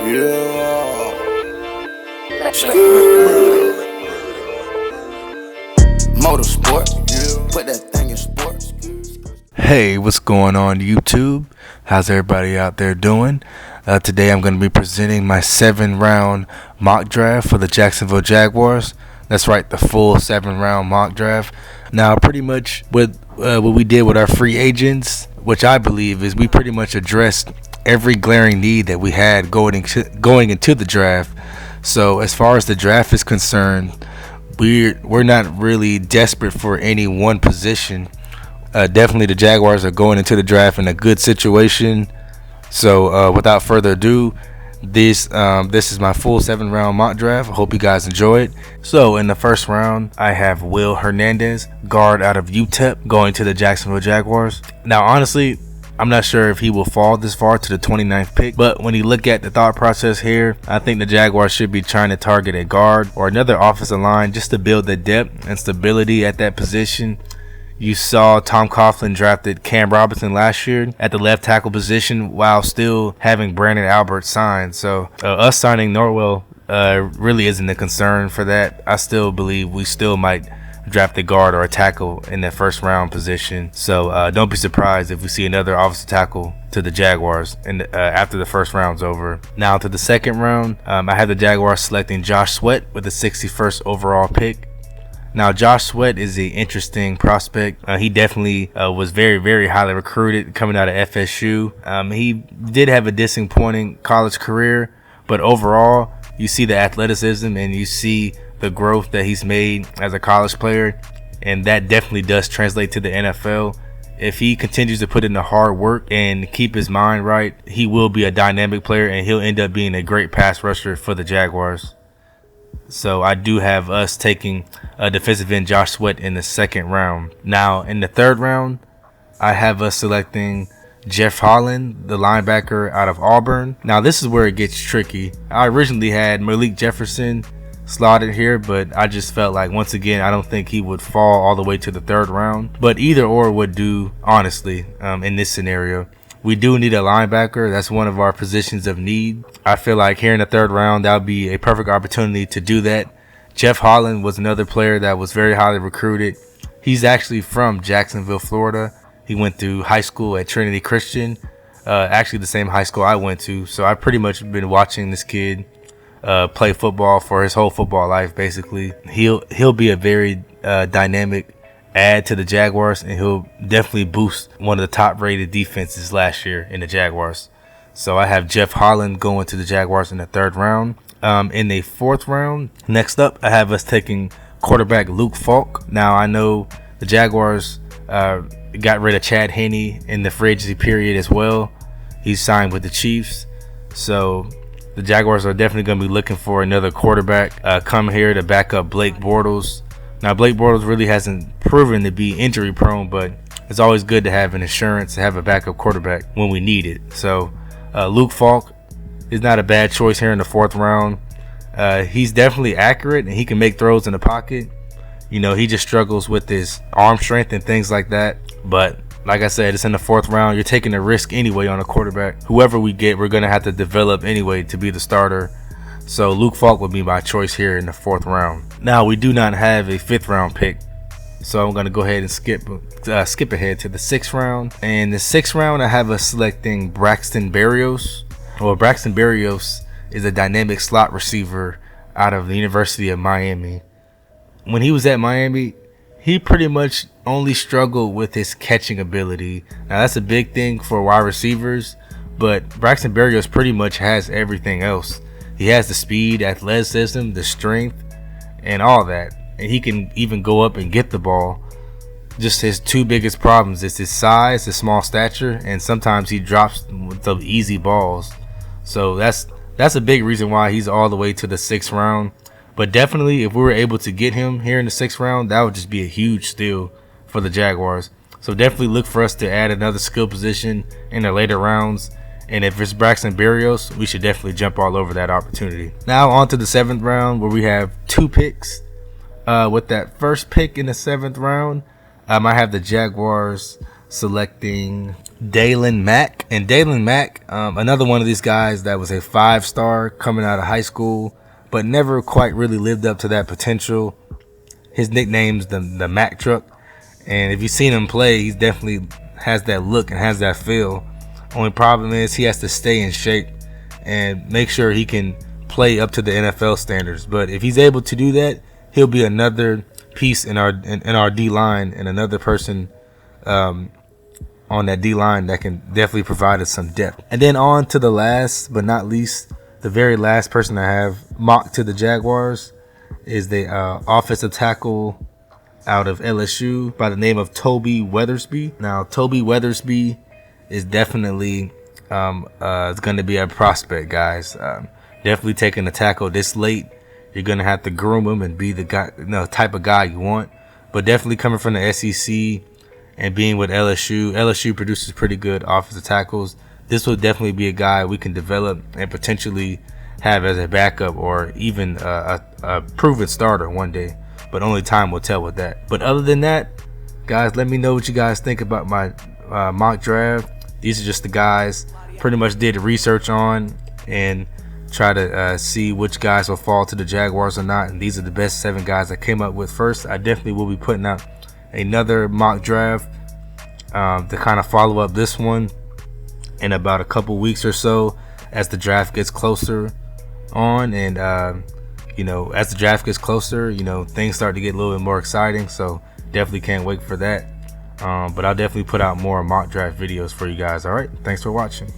Yeah. Motorsport. Put that thing in sports. Hey, what's going on YouTube? How's everybody out there doing? Today I'm going to be presenting my 7-round mock draft for the Jacksonville Jaguars. That's right, the full 7-round mock draft. Now, pretty much what we did with our free agents, which I believe is we pretty much addressed every glaring need that we had going into the draft. So as far as the draft is concerned, we're not really desperate for any one position. Definitely the Jaguars are going into the draft in a good situation. So without further ado, this is my full 7-round mock draft. I hope you guys enjoy it. So in the first round, I have Will Hernandez, guard out of UTEP, going to the Jacksonville Jaguars. Now honestly, I'm not sure if he will fall this far to the 29th pick, but when you look at the thought process here, I think the Jaguars should be trying to target a guard or another offensive line just to build the depth and stability at that position. You saw Tom Coughlin drafted Cam Robinson last year at the left tackle position while still having Brandon Albert signed. So us signing Norwell really isn't a concern for that. I still believe we still might draft a guard or a tackle in that first round position. So don't be surprised if we see another offensive tackle to the Jaguars after the first round's over. Now to the second round, I have the Jaguars selecting Josh Sweat with the 61st overall pick. Now, Josh Sweat is an interesting prospect. He definitely was very, very highly recruited coming out of FSU. He did have a disappointing college career, but overall, you see the athleticism and you see the growth that he's made as a college player, and that definitely does translate to the NFL. If he continues to put in the hard work and keep his mind right, he will be a dynamic player and he'll end up being a great pass rusher for the Jaguars. So I do have us taking defensive end Josh Sweat in the second round. Now in the third round, I have us selecting Jeff Holland, the linebacker out of Auburn. Now this is where it gets tricky. I originally had Malik Jefferson slotted here, but I just felt like, once again, I don't think he would fall all the way to the third round. But either or would do, honestly, in this scenario. We do need a linebacker. That's one of our positions of need. I feel like here in the third round, that would be a perfect opportunity to do that. Jeff Holland was another player that was very highly recruited. He's actually from Jacksonville, Florida. He went through high school at Trinity Christian, actually the same high school I went to. So I've pretty much been watching this kid play football for his whole football life, basically. He'll be a very dynamic add to the Jaguars, and he'll definitely boost one of the top rated defenses last year in the Jaguars. So I have Jeff Holland going to the Jaguars in the third round. In the fourth round, next up, I have us taking quarterback Luke Falk. Now I know the Jaguars got rid of Chad Henne in the free agency period as well. He's signed with the Chiefs. So the Jaguars are definitely going to be looking for another quarterback come here to back up Blake Bortles. Now, Blake Bortles really hasn't proven to be injury prone, but it's always good to have an insurance, to have a backup quarterback when we need it. So Luke Falk is not a bad choice here in the fourth round. He's definitely accurate and he can make throws in the pocket. You know, he just struggles with his arm strength and things like that. But like I said, it's in the fourth round. You're taking a risk anyway on a quarterback. Whoever we get, we're going to have to develop anyway to be the starter. So Luke Falk would be my choice here in the fourth round. Now we do not have a fifth round pick, so I'm going to go ahead and skip ahead to the sixth round. And the sixth round, I have us selecting Braxton Berrios. Well, Braxton Berrios is a dynamic slot receiver out of the University of Miami. When he was at Miami, he pretty much only struggled with his catching ability. Now that's a big thing for wide receivers, but Braxton Berrios pretty much has everything else. He has the speed, athleticism, the strength, and all that. And he can even go up and get the ball. Just his two biggest problems is his size, his small stature, and sometimes he drops the easy balls. So that's a big reason why he's all the way to the sixth round. But definitely, if we were able to get him here in the sixth round, that would just be a huge steal for the Jaguars. So definitely look for us to add another skill position in the later rounds. And if it's Braxton Berrios, we should definitely jump all over that opportunity. Now on to the seventh round, where we have two picks. With that first pick in the seventh round, I have the Jaguars selecting Daylon Mack. And Daylon Mack, another one of these guys that was a 5-star coming out of high school, but never quite really lived up to that potential. His nickname's the Mack truck. And if you've seen him play, he definitely has that look and has that feel. Only problem is he has to stay in shape and make sure he can play up to the NFL standards. But if he's able to do that, he'll be another piece in our D-line and another person on that D-line that can definitely provide us some depth. And then on to the last but not least, the very last person I have mocked to the Jaguars is the offensive tackle out of LSU by the name of Toby Weathersby. Now, Toby Weathersby is definitely going to be a prospect, guys. Definitely taking a tackle this late. You're going to have to groom him and be the guy, type of guy you want. But definitely coming from the SEC and being with LSU. LSU produces pretty good offensive tackles. This will definitely be a guy we can develop and potentially have as a backup or even a proven starter one day. But only time will tell with that. But other than that, guys, let me know what you guys think about my mock draft. These are just the guys pretty much did research on and try to see which guys will fall to the Jaguars or not. And these are the best 7 guys I came up with first. I definitely will be putting out another mock draft to kind of follow up this one in about a couple weeks or so as the draft gets closer on. And as the draft gets closer, things start to get a little bit more exciting. So definitely can't wait for that. But I'll definitely put out more mock draft videos for you guys. All right, thanks for watching.